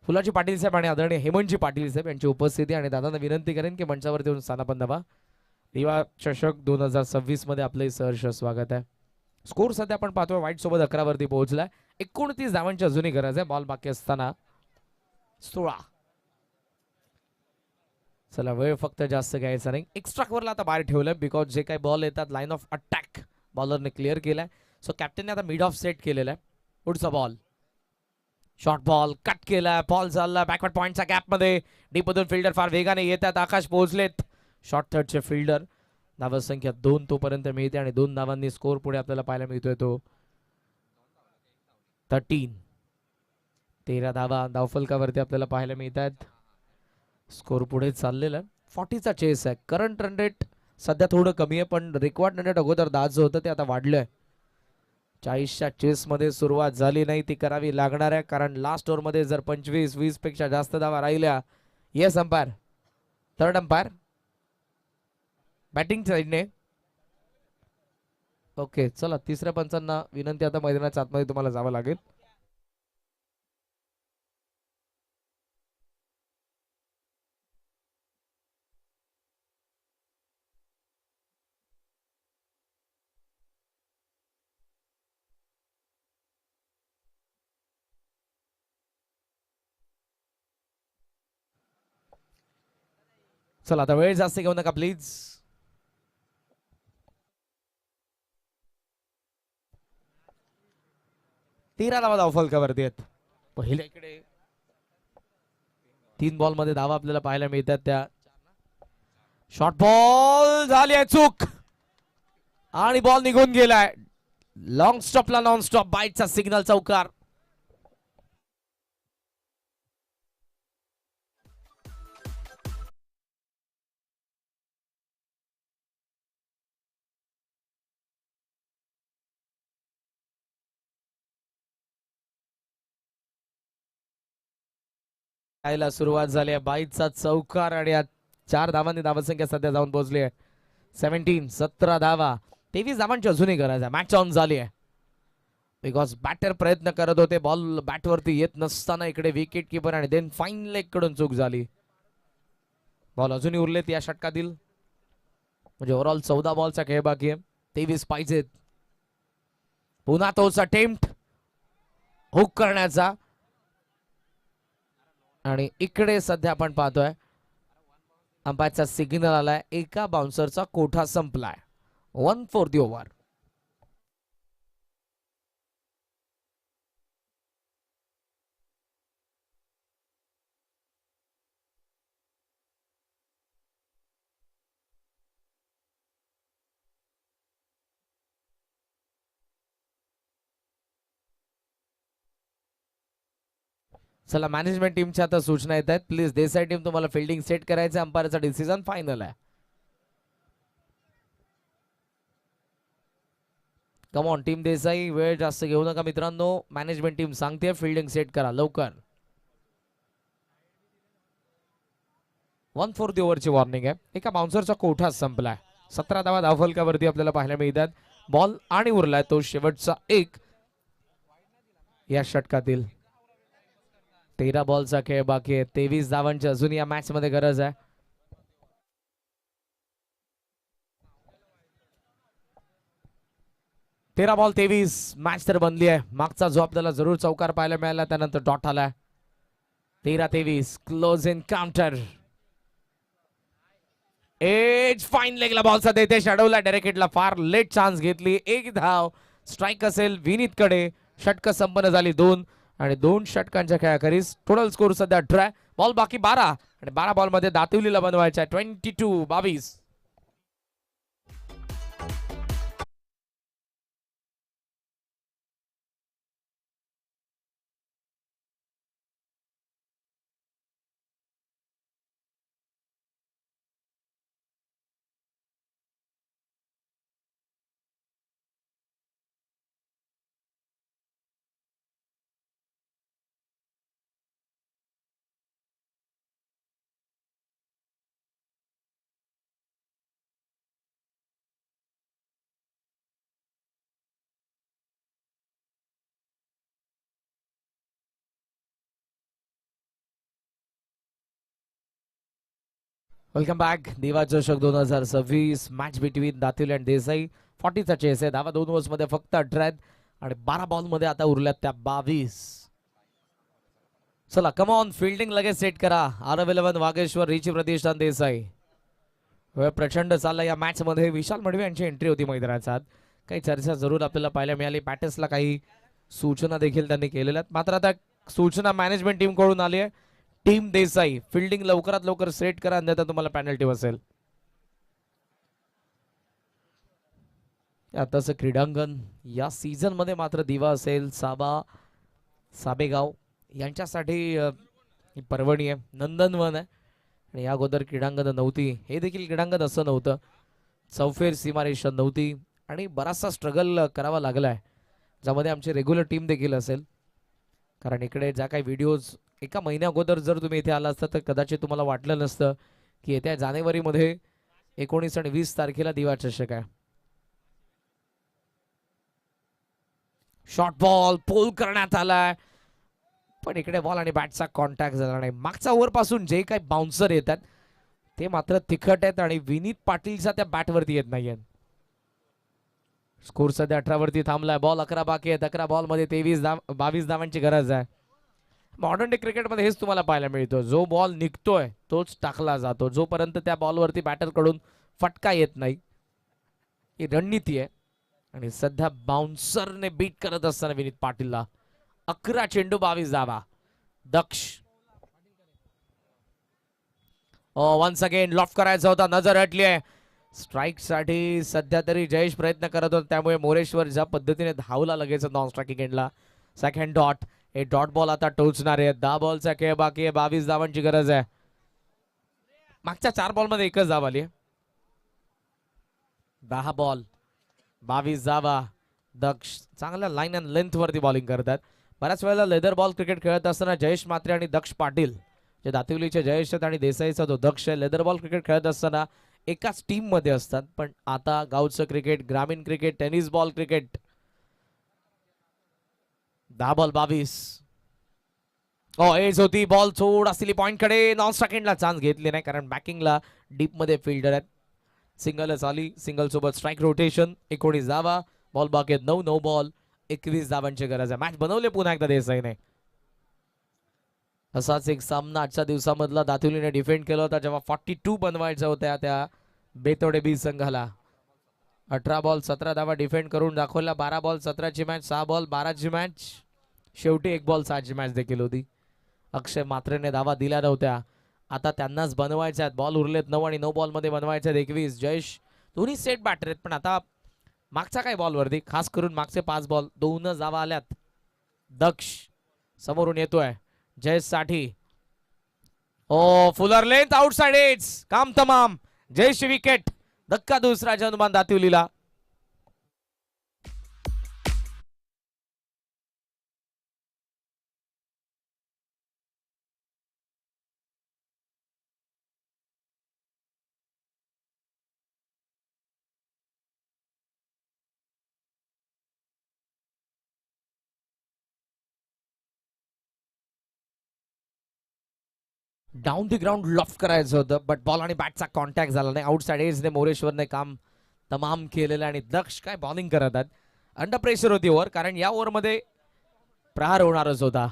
फुलाजी पाटील साहेब आणि आदरणीय हेमंतजी पाटील साहेब यांची उपस्थिती आणि दादांना विनंती करेन की मंचावरती येऊन स्थानापन्न व्हावा. दिवा चषक 2026 मध्ये आपले सहर्ष स्वागत आहे. स्कोर सध्या आपण पाहतोय व्हाईट सोबत 11 वरती पोहोचलाय. 29 धावांची अजूनही गरज आहे बॉल बाकी असताना 16. चला वेळ फक्त जास्त घ्यायचा नाही. एक्स्ट्रा कव्हरला आता बाहेर ठेवलंय बिकॉज जे काही बॉल येतात लाईन ऑफ अटॅक बॉलरने क्लिअर केलाय. सो कॅप्टनने आता मिड ऑफ सेट केलेला आहे. पुढचा बॉल शॉर्ट बॉल कट केला. बॉल चालला बॅकवर्ड पॉइंटच्या गॅप मध्ये डीप मधून फिल्डर फार वेगाने येतात. आकाश पोहोचलेत शॉर्ट थर्डचे फिल्डर. धावसंख्या 2 तोपर्यंत मिळते आणि 2 धावांनी स्कोर पुढे आपल्याला पाहायला मिळतोय तो 13. 13 धावा धावफलकावरती आपल्याला पाहायला मिळत आहेत. स्कोर पुढे चाललेला 40चा चेस आहे. करंट रन रेट सध्या थोडं कमी आहे पण रेकॉर्ड रन रेट अगोदर 10 होतं ते आता वाढलंय. 40च्या चेस मध्ये सुरुवात झाली नाही ती करावी लागणार आहे कारण लास्ट ओव्हर मध्ये जर 25-20 पेक्षा जास्त धावा राहिल्या. Yes umpire third umpire batting साईडने. ओके चला तिसऱ्या पंचांना विनंती आता मैदानाच्या आतमध्ये तुम्हाला जावं लागेल. चला आता वेळ जास्त घेऊ नका प्लीज. तेरा धावा धावफलकावरती आहेत. पहिल्या इकडे 3 बॉल मध्ये धावा आपल्याला पाहायला मिळतात त्या. शॉर्ट बॉल झाली आहे चूक आणि बॉल निघून गेलाय. लॉंग स्टॉपला नॉन स्टॉप बाईटचा सिग्नल चौकार. यायला सुरुवात झाली आहे. बाईटचा चौकार आणि 4 धावांनी धावसंख्या सध्या जाऊन पोहोचली आहे 17 धावा. 23 धावांची अजूनही गरज आहे. मॅच ऑन झाली आहे बिकॉज बॅटर प्रयत्न करत होते. बॉल बॅटवरती येत नसताना इकडे विकेट किपर आणि देन फाईन लेग कडून चूक झाली. बॉल अजूनही उरलेत या षटकातील म्हणजे ओव्हरऑल 14 बॉलचा खेळ बाकी आहे. 23 पाहिजेत. पुन्हा तोच अटेम्प्ट हुक करण्याचा आणि इकडे सध्या आपण पाहतोय अंपायरचा सिग्नल आलाय. एका बाउन्सरचा कोठा संपलाय. 1 फॉर दी ओव्हर. चला मॅनेजमेंट टीमच्या आता सूचना येत आहेत. प्लीज देसाई टीम तुम्हाला फिल्डिंग सेट करायचं. अंपायरचा डिसिजन फायनल आहे. कम ऑन टीम देसाई वेळ जास्त घेऊ नका मित्रांनो. मॅनेजमेंट टीम सांगते फिल्डिंग सेट करा लवकर. 1 फॉर दी ओव्हरची वॉर्निंग आहे. एका बाउन्सरचा कोठा संपलाय. 17 धावा धावफलकावरती आपल्याला पाहायला मिळतात. बॉल आणि उरलाय तो शेवटचा एक या षटकातील. 13 बॉलचा खेळ बाकी आहे. 23 धावांची अजून या मॅच मध्ये गरज आहे. तेरा बॉल 23 मॅच तर बनली आहे. मागचा जो आपल्याला जरूर चौकार पाहायला मिळाला त्यानंतर डॉट आलाय. 13-23 क्लोज एन्काउंटर. एज फाईन लेगला बॉलचा देते शॅडोला. डायरेक्टला फार लेट चान्स घेतली. एक धाव स्ट्राईक असेल विनीतकडे. षटक संपन्न झाली 2 आणि 2 षटकांच्या खेळाखेरीज टोटल स्कोर सध्या 18. बॉल बाकी 12 आणि 12 बॉल मध्ये दातिवलीला बनवायचा 22-22. Welcome back. दिवा चषक 2026 मॅच बिटवीन दातिवली आणि देसाई. 40चा चेस आहे. धावा 2 ओव्हर्स मध्ये फक्त 18 आहेत आणि 12 बॉल मध्ये आता उरल्यात त्या 22. चला कम ऑन फिल्डिंग लगेच सेट करा. RF11 वागेश्वर रिची प्रतिष्ठान देसाई. वेळ प्रचंड चालला या मॅच मध्ये. विशाल मडवी यांची एंट्री होती मैदानात. काही चर्चा जरूर आपल्याला पाहायला मिळाली. बॅटर्सला काही सूचना देखील त्यांनी केलेल्या आहेत. मात्र आता सूचना मॅनेजमेंट टीम कडून आली आहे. टीम देसाई फिल्डिंग लवकरात लवकर सेट करा, अन्यथा तुम्हाला पेनल्टी बसेल. आताच क्रीडांगण या सीझन मध्ये मात्र दिवा असेल साबेगाव यांच्यासाठी ही पर्वणी आहे. नंदनवन आहे आणि या अगोदर क्रीडांगण नव्हती. हे देखील क्रीडांगण असं नव्हतं. चौफेर सीमारेषा नव्हती आणि बराचसा स्ट्रगल करावा लागलाय, ज्यामध्ये आमची रेग्युलर टीम देखील असेल. कारण इकडे ज्या काही व्हिडिओज एका महिन्या अगोदर जर तुम्ही इथे आला असता तर कदाचित तुम्हाला वाटलं नसतं की येत्या जानेवारीमध्ये 19 आणि 20 तारखेला दिवा चषक आहे. शॉर्ट बॉल पोल करण्यात आलाय, पण इकडे बॉल आणि बॅटचा कॉन्टॅक्ट झाला नाही. मागच्या ओव्हर पासून जे काही बाउन्सर येतात ते मात्र तिखट आहेत आणि विनीत पाटीलचा त्या बॅटवरती येत नाहीये. स्कोर सध्या 18 वरती थांबलाय. बॉल 11 बाकी आहेत. 11 बॉल मध्ये 22 धावांची गरज आहे. मॉडर्न डे क्रिकेटमध्ये हेच तुम्हाला पाहायला मिळतं. जो बॉल निघतोय तोच टाकला जातो. जोपर्यंत त्या बॉलवरती बॅटर कडून फटका येत नाही ही रणनीती आहे. आणि सध्या बाउन्सरने बीट करत असताना विनीत पाटीलला 11 चेंडू 22 धावा. दक्ष वन्स अगेन लॉफ करायचा होता, नजर हटली आहे. स्ट्राईक साठी सध्या तरी जयेश प्रयत्न करत होता, त्यामुळे मोरेश्वर ज्या पद्धतीने धावला लगेच नॉन स्ट्रायकिंग एंडला. Second dot. हे डॉट बॉल आता टोचणार आहे. 10 बॉलचा खेळ बाकी आहे. 22 धावांची गरज आहे. मागच्या 4 बॉल मध्ये एकच धाव आली. 10 बॉल 22 धावा. दक्ष चांगल्या लाईन अँड लेंथ वरती बॉलिंग करतात. बऱ्याच वेळेला लेदर बॉल क्रिकेट खेळत असताना जयेश म्हात्रे आणि दक्ष पाटील, जे दातिवलीचे जयेश आहेत आणि देसाईचा तो दक्ष आहे, लेदर बॉल क्रिकेट खेळत असताना एकाच टीम मध्ये असतात. पण आता गावचं क्रिकेट, ग्रामीण cricket, tennis ball cricket. 10 ball 22. Edge होती. बॉल थोडा सिली पॉइंट कडे. नॉन स्ट्रायकिंगला चान्स घेतले नाही, कारण बॅकिंगला डीप मध्ये फिल्डर आहेत. सिंगलच आली. सिंगल सोबत स्ट्राईक रोटेशन. 19 धावा. बॉल बाकी 9 बॉल 21 धावांची गरज आहे. मॅच बनवले पुन्हा एकदा देसाईने. असाच एक सामना आजच्या दिवसामधला दातिवलीने डिफेंड केला होता, जेव्हा 42 बनवायच्या होत्या त्या बेतोडे बी संघाला. 18 बॉल 17 धावा डिफेंड करून दाखवल्या. 12 बॉल 17ची मॅच, 6 बॉल 12ची मॅच, शेवटी 1 बॉल 6ची मॅच देखील होती. अक्षय म्हात्रेने धावा दिल्या नव्हत्या, आता त्यांनाच बनवायच्या आहेत. बॉल उरलेत 9 आणि 9 बॉल मध्ये बनवायचे 21. जयेश दोन्ही सेट बॅटर आहेत, पण आता मागच्या काही बॉलवरती, खास करून मागचे 5 बॉल 2 धावा आल्यात. दक्ष समोरून येतोय जयेश साठी. Fuller length outside edge. काम तमाम. जयेश विकेट. धक्का दुसरा जनमान दातिवलीला. डाऊन द ग्राउंड लॉफ करायचं होतं, बट बॉल आणि बॅटचा कॉन्टॅक्ट झाला नाही. आउटसाइड एजने मोरेश्वरने काम तमाम केलेलं आणि दक्ष काय बॉलिंग करत आहेत. अंडर प्रेशर होती ओव्हर, कारण या ओव्हरमध्ये प्रहार होणारच होता.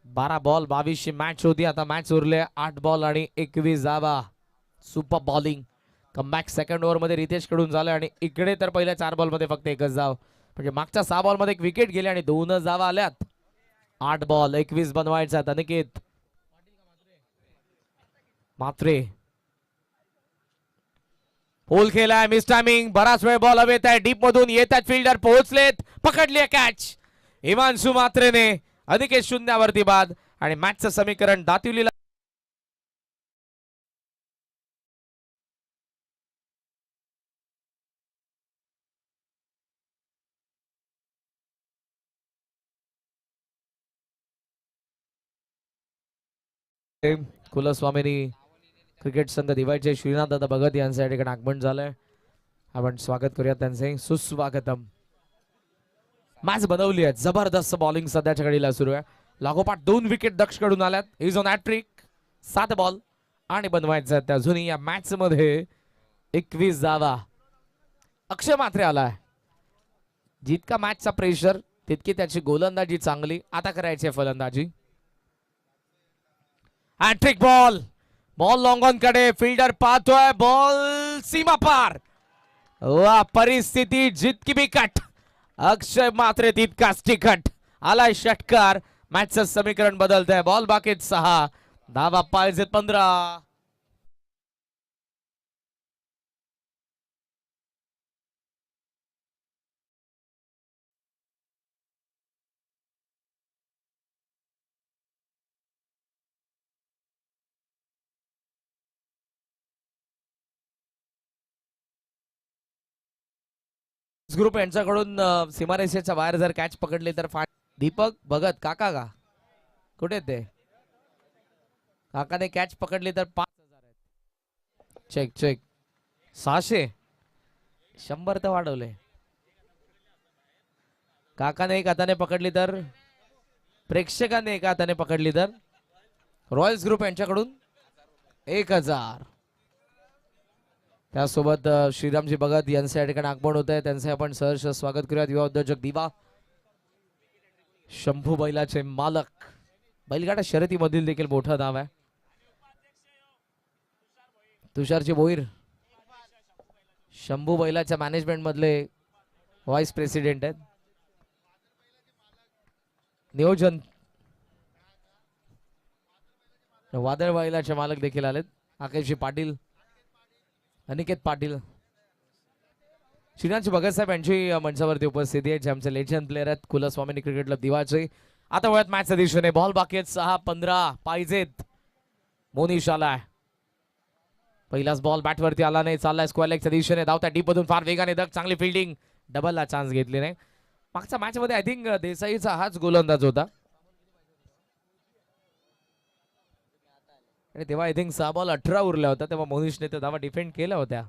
12 बॉल 22 मॅच होती. आता मॅच उरले 8 बॉल आणि 21 धावा. Super bowling. Comeback second over मध्ये रितेश कडून झालं आणि इकडे तर पहिल्या 4 बॉल मध्ये फक्त एकच धाव. म्हणजे मागच्या 6 बॉल मध्ये एक विकेट गेली आणि 2च धावा आल्यात. 8 बॉल 21 बनवायचा. अनिकेत मात्रे पोल खेळाय. Miss timing. बराच वेळ बॉल हवेत आहे. डीप मधून येतात फिल्डर. पोहोचलेत. पकडली कॅच हिमांशु मात्रेने. अनिकेत शून्यावरती बाद आणि मॅचचं समीकरण दातिवलीला कुलस्वामीनी क्रिकेट संघ दिवाळीचे श्रीनाथ दादा भगत यांच्या ठिकाणी आगमन झालंय. आपण स्वागत करूया त्यांचे. सुस्वागतम. मॅच बनवली आहे. जबरदस्त बॉलिंग सध्याच्या घडीला सुरू आहे. लागोपाठ 2 विकेट दक्ष कडून आल्यात. Is on hat trick. 7 बॉल आणि बनवायचं आहे अजूनही या मॅच मध्ये 21 धावा. अक्षय मात्रे आलाय. जितका मॅचचा प्रेशर तितकी त्याची गोलंदाजी चांगली. आता करायची आहे फलंदाजी. Hattrick ball. Ball long on कडे. फिल्डर पाहतोय. बॉल सीमा पार. वा परिस्थिती जितकी बिकट. अक्षय मात्रे तितकाच तिखट. आलाय षटकार. मॅचचं समीकरण बदलत आहे. बॉल बाकीत 6 धावा पाहिजेत 15. ग्रुप यांच्याकडून सीमारेषेच्या बाहेर जर कॅच पकडली तर दीपक भगत काका का कुठे ते काकाने कॅच पकडली तर 5,000 आहेत. Check check. 600 100 तर वाढवले. काकाने एक हाताने पकडली तर प्रेक्षकाने एका हाताने पकडली तर रॉयल्स ग्रुप यांच्याकडून 1,000. त्यासोबत श्रीरामजी भगत यांचे या ठिकाणी आगमन होत आहे. त्यांचे आपण सहर्ष स्वागत करूयात. युवा उद्योजक दिवा शंभू बैलाचे मालक. बैलगाडा शर्यतीमधील देखील मोठं नाव आहे. तुषारजी भोईर शंभू बैलाच्या मॅनेजमेंट मधले व्हाईस प्रेसिडेंट आहेत. नियोजन वादळ बैलाचे मालक देखील आलेत. आकेशजी पाटील अनिकेत पाटील श्रीनाथजी भगत साहेब यांची मंचावरती उपस्थिती आहे. जे आमचे लेजंड प्लेअर आहेत कुलस्वामी क्रिकेट क्लब दिवाचे. आता वळत मॅचच्या दिशेने. बॉल बाकी आहेत 6-15 पाहिजेत. मोनिश आलाय. पहिलाच बॉल बॅटवरती आला नाही. चाललाय स्क्वेअर लेगच्या दिशेने. धावता डीप मधून फार वेगाने दग. चांगली फिल्डिंग. डबलला चान्स घेतली नाही. मागच्या मॅच मध्ये आय थिंक देसाईचा हाच गोलंदाज होता आणि तेव्हा आय थिंक 6 बॉल 18 उरल्या होत्या. तेव्हा मोनिशने त्या धावा डिफेंड केल्या होत्या.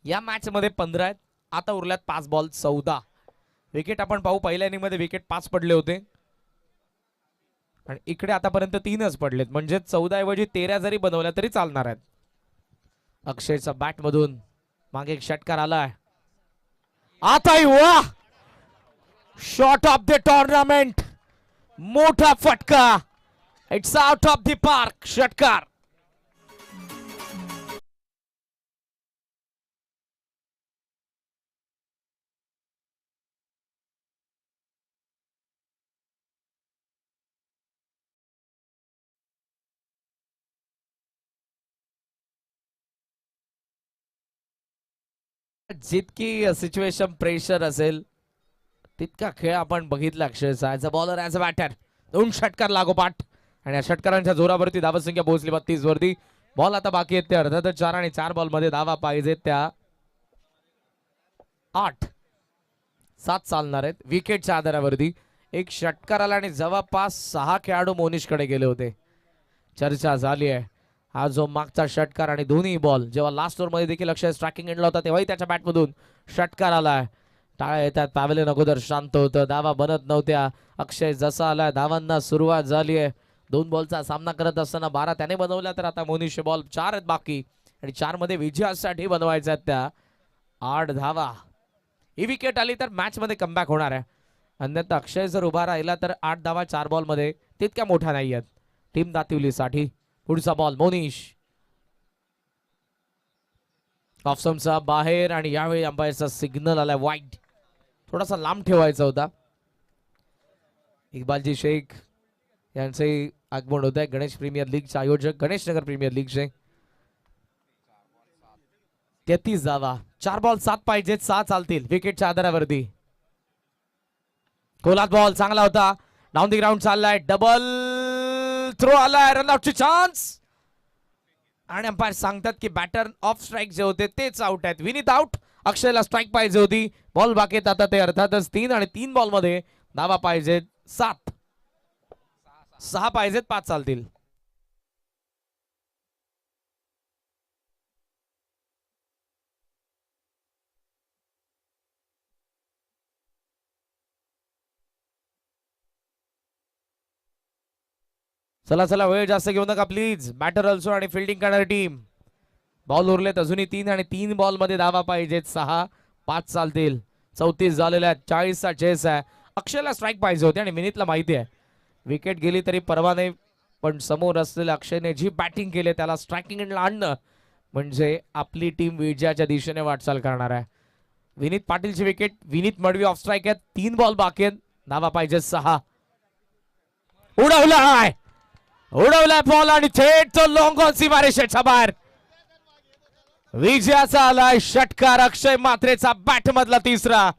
या मॅच मध्ये 15 आहेत. आता उरल्यात 5 बॉल 14. विकेट आपण पाहू. पहिल्या इनिंग मध्ये विकेट 5 पडले होते आणि इकडे आतापर्यंत 3च पडलेत. म्हणजे 14 ऐवजी 13 जरी बनवल्या तरी चालणार आहेत. अक्षयचा बॅट मधून मागे एक षटकार आलाय. आताही वा शॉट ऑफ द टुर्नामेंट. मोठा फटका. It's out of the park. षटकार. जितकी सिच्युएशन प्रेशर असेल तितका खेळ आपण बघितला. अक्षयचा as a bowler as a batter 2 षटकार लागोपाठ आणि या षटकारांच्या जोरावरती धावसंख्या पोहोचली 32 वरती. बॉल आता बाकी आहेत ते अर्थातच 4 आणि 4 बॉल मध्ये धावा पाहिजेत त्या 8. 7 चालणार आहेत. विकेटच्या आधारावरती एक षटकार आला आणि जवळपास 6 खेळाडू मोनिशकडे गेले होते. चर्चा झाली आहे. हा जो मागचा षटकार आणि दोन्ही बॉल जेव्हा लास्ट ओव्हर मध्ये देखील अक्षय स्ट्रायकिंग एंडला होता तेव्हाही त्याच्या बॅटमधून षटकार आलाय. टाळ्या येतात. पॅव्हलियन अगोदर शांत होतं. धावा बनत नव्हत्या. अक्षय जसा आलाय धावांना सुरुवात झाली आहे. 2 बॉलचा सामना करत असताना 12 त्याने बनवल्या तर आता मोनिश बॉल 4 आहेत बाकी आणि 4 मध्ये विजयासाठी बनवायच्या आहेत त्या 8 धावा. ही विकेट आली तर मॅच मध्ये कमबॅक होणार आहे. अन्यथा अक्षय जर उभा राहिला तर 8 धावा 4 बॉल मध्ये तितक्या मोठ्या नाही आहेत टीम दातिवलीसाठी. पुढचा बॉल मोनिश ऑफस्टंपचा बाहेर आणि यावेळी अंपायरचा सिग्नल आलाय वाईड. थोडासा लांब ठेवायचा होता. इक्बालजी शेख यांचे आगमन होत आहे. गणेश प्रीमियर लीगचे आयोजक गणेश नगर प्रीमियर लीगचे. 33 धावा. 4 बॉल 7 पाहिजेत. 6 चालतील विकेटच्या आधारावरती. गोलात बॉल चांगला होता. डाऊन दी ग्राउंड चाललाय. डबल थ्रो आलाय. रनआउटची चान्स आणि अंपायर सांगतात की बॅटर ऑफ स्ट्राईक जे होते तेच आउट आहेत. विनीत आउट. अक्षयला स्ट्राईक पाहिजे होती. बॉल बाकी आहेत आता ते अर्थातच 3 आणि 3 बॉल मध्ये धावा पाहिजेत 7. 6 पाहिजेत 5 चालतील. चला चला वेळ जास्त घेऊ नका प्लीज. बॅटर ऑल्सो आणि फिल्डिंग करणारी टीम. बॉल उरलेत अजूनही 3 आणि 3 बॉल मध्ये धावा पाहिजेत 6. 5 चालतील. 34 झालेल्या आहेत. 40चा चेस आहे. अक्षयला स्ट्राईक पाहिजे होते आणि विनीतला माहिती आहे विकेट गेली तरी परवा नाही, पण समोर असलेल्या अक्षयने जी बॅटिंग केली त्याला स्ट्रायकिंग आणणं म्हणजे आपली टीम विजयाच्या दिशेने वाटचाल करणार आहे. विनीत पाटीलची wicket. Vineet Madvi off strike आहेत. 3 बॉल बाकी आहेत. धावा पाहिजे 6. उडवलाय बॉल आणि थेट तो लॉंग ऑन सीमारेषेच्या बाहेर. विजयाचा आलाय षटकार. अक्षय मात्रेचा बॅट मधला 3रा.